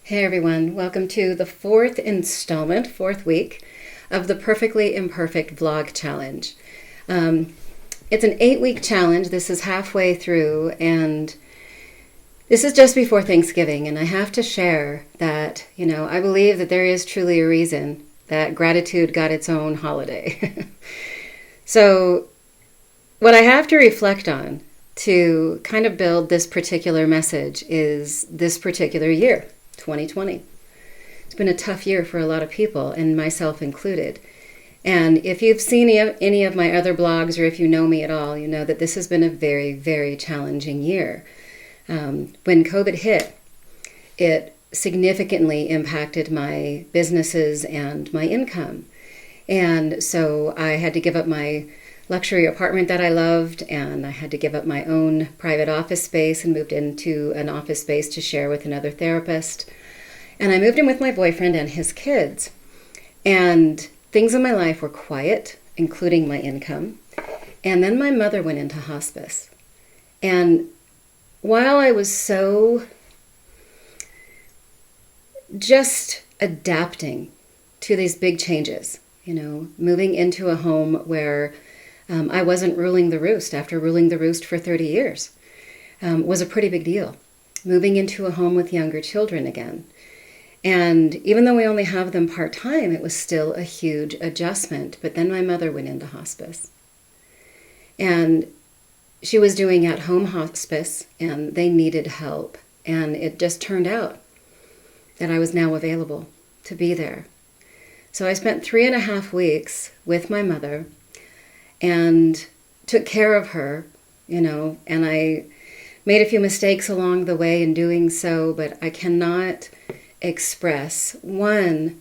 Hey everyone, welcome to the fourth week of the Perfectly Imperfect Vlog Challenge. It's an 8-week challenge. This is halfway through, and this is just before Thanksgiving. And I have to share that, I believe that there is truly a reason that gratitude got its own holiday. So, what I have to reflect on to kind of build this particular message is this particular year. 2020. It's been a tough year for a lot of people, and myself included. And if you've seen any of my other blogs, or if you know me at all, you know that this has been a very, very challenging year. When COVID hit, it significantly impacted my businesses and my income. And so I had to give up my luxury apartment that I loved, and I had to give up my own private office space and moved into an office space to share with another therapist. And I moved in with my boyfriend and his kids. And things in my life were quiet, including my income. And then my mother went into hospice. And while I was so just adapting to these big changes, moving into a home where I wasn't ruling the roost after ruling the roost for 30 years. Was a pretty big deal. Moving into a home with younger children again. And even though we only have them part-time, it was still a huge adjustment. But then my mother went into hospice. And she was doing at-home hospice, and they needed help. And it just turned out that I was now available to be there. So I spent 3.5 weeks with my mother and took care of her, and I made a few mistakes along the way in doing so, but I cannot express, one,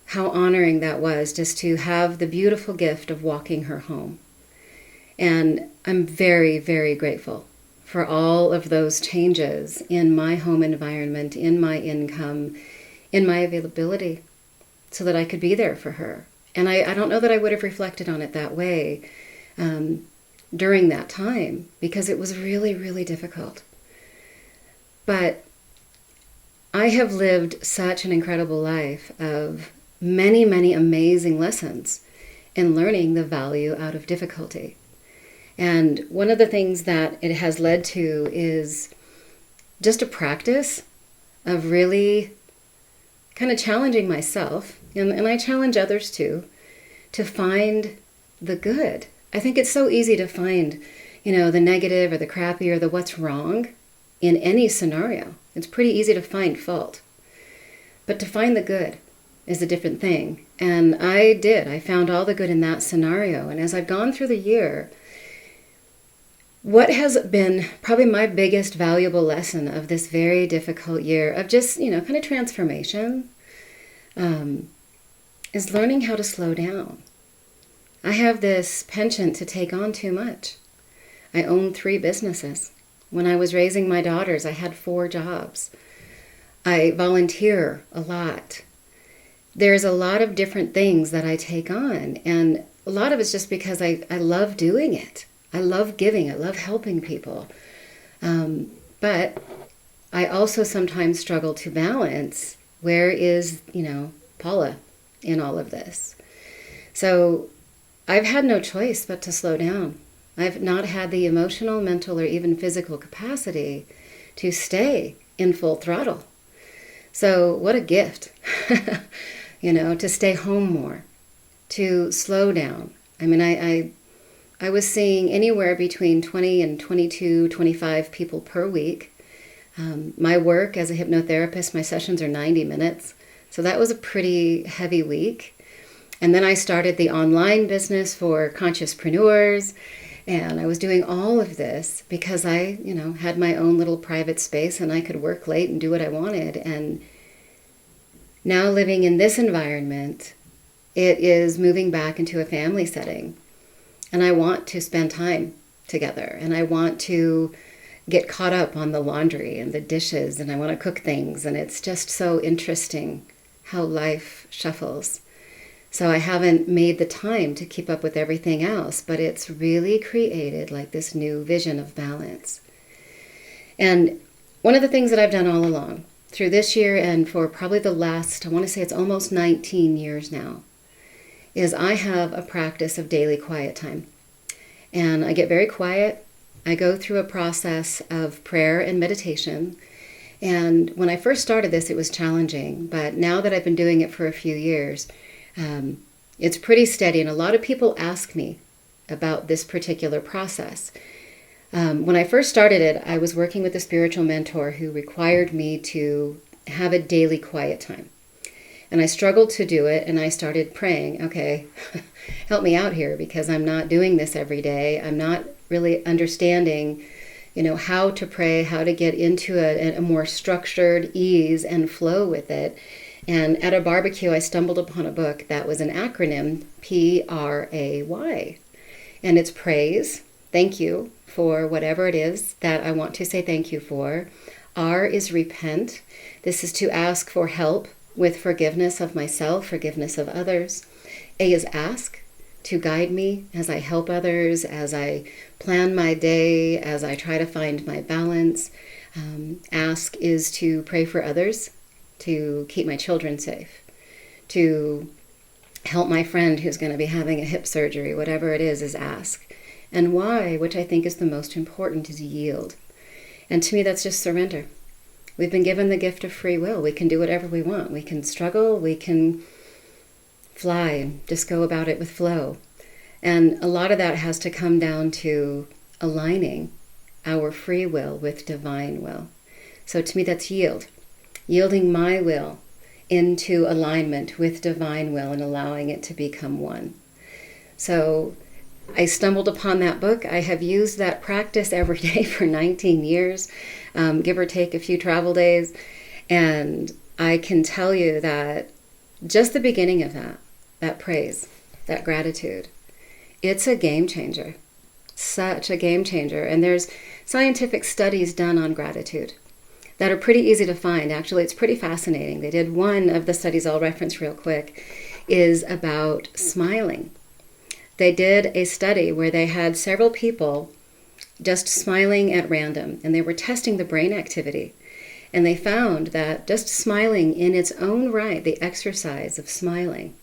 how honoring that was just to have the beautiful gift of walking her home. And I'm very, very grateful for all of those changes in my home environment, in my income, in my availability, so that I could be there for her. And I don't know that I would have reflected on it that way during that time, because it was really, really difficult. But I have lived such an incredible life of many, many amazing lessons in learning the value out of difficulty. And one of the things that it has led to is just a practice of really kind of challenging myself, and I challenge others too, to find the good. I think it's so easy to find, the negative or the crappy or the what's wrong in any scenario. It's pretty easy to find fault. But to find the good is a different thing. And I did. I found all the good in that scenario. And as I've gone through the year, what has been probably my biggest valuable lesson of this very difficult year of just, kind of transformation, is learning how to slow down. I have this penchant to take on too much. I own 3 businesses. When I was raising my daughters, I had 4 jobs. I volunteer a lot. There's a lot of different things that I take on, and a lot of it's just because I love doing it. I love giving. I love helping people. But I also sometimes struggle to balance where is, Paula in all of this. So I've had no choice but to slow down. I've not had the emotional, mental, or even physical capacity to stay in full throttle. So what a gift, to stay home more, to slow down. I mean, I was seeing anywhere between 20 and 22, 25 people per week. My work as a hypnotherapist, my sessions are 90 minutes. So that was a pretty heavy week. And then I started the online business for consciouspreneurs. And I was doing all of this because I, had my own little private space and I could work late and do what I wanted. And now living in this environment, it is moving back into a family setting. And I want to spend time together. And I want to get caught up on the laundry and the dishes. And I want to cook things. And it's just so interesting how life shuffles. So I haven't made the time to keep up with everything else, but it's really created like this new vision of balance. And one of the things that I've done all along through this year and for probably the last, I want to say it's almost 19 years now, is I have a practice of daily quiet time. And I get very quiet. I go through a process of prayer and meditation. And when I first started this, it was challenging. But now that I've been doing it for a few years, it's pretty steady. And a lot of people ask me about this particular process. When I first started it, I was working with a spiritual mentor who required me to have a daily quiet time. And I struggled to do it, and I started praying, okay, help me out here, because I'm not doing this every day. I'm not really understanding, how to pray, how to get into a more structured ease and flow with it. And at a barbecue, I stumbled upon a book that was an acronym, P.R.A.Y. And it's praise, thank you for whatever it is that I want to say thank you for. R is repent. This is to ask for help with forgiveness of myself, forgiveness of others. A is ask, to guide me as I help others, as I plan my day, as I try to find my balance. Ask is to pray for others, to keep my children safe, to help my friend who's going to be having a hip surgery, whatever it is ask. And Y, which I think is the most important, is yield. And to me, that's just surrender. We've been given the gift of free will. We can do whatever we want. We can struggle. We can fly and just go about it with flow. And a lot of that has to come down to aligning our free will with divine will. So to me, that's yield. Yielding my will into alignment with divine will and allowing it to become one. So I stumbled upon that book. I have used that practice every day for 19 years, give or take a few travel days. And I can tell you that just the beginning of that praise, that gratitude, it's a game changer. Such a game changer. And there's scientific studies done on gratitude that are pretty easy to find. Actually, it's pretty fascinating. They did one of the studies I'll reference real quick is about smiling. They did a study where they had several people just smiling at random, and they were testing the brain activity. And they found that just smiling in its own right, the exercise of smiling,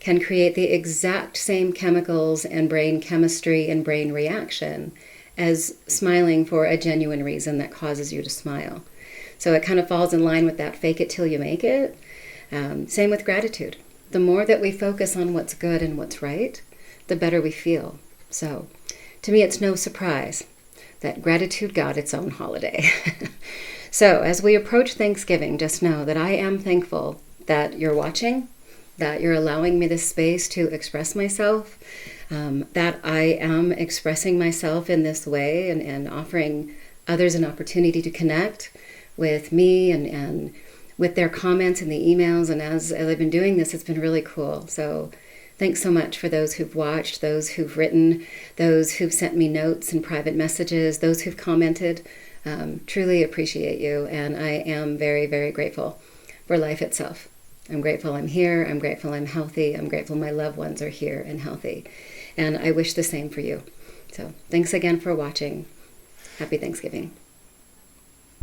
can create the exact same chemicals and brain chemistry and brain reaction as smiling for a genuine reason that causes you to smile. So it kind of falls in line with that fake it till you make it. Same with gratitude. The more that we focus on what's good and what's right, the better we feel. So to me, it's no surprise that gratitude got its own holiday. So as we approach Thanksgiving, just know that I am thankful that you're watching, that you're allowing me this space to express myself, that I am expressing myself in this way and offering others an opportunity to connect with me and with their comments in the emails. And as I've been doing this, it's been really cool. So thanks so much for those who've watched, those who've written, those who've sent me notes and private messages, those who've commented. Truly appreciate you. And I am very, very grateful for life itself. I'm grateful I'm here. I'm grateful I'm healthy. I'm grateful my loved ones are here and healthy. And I wish the same for you. So thanks again for watching. Happy Thanksgiving.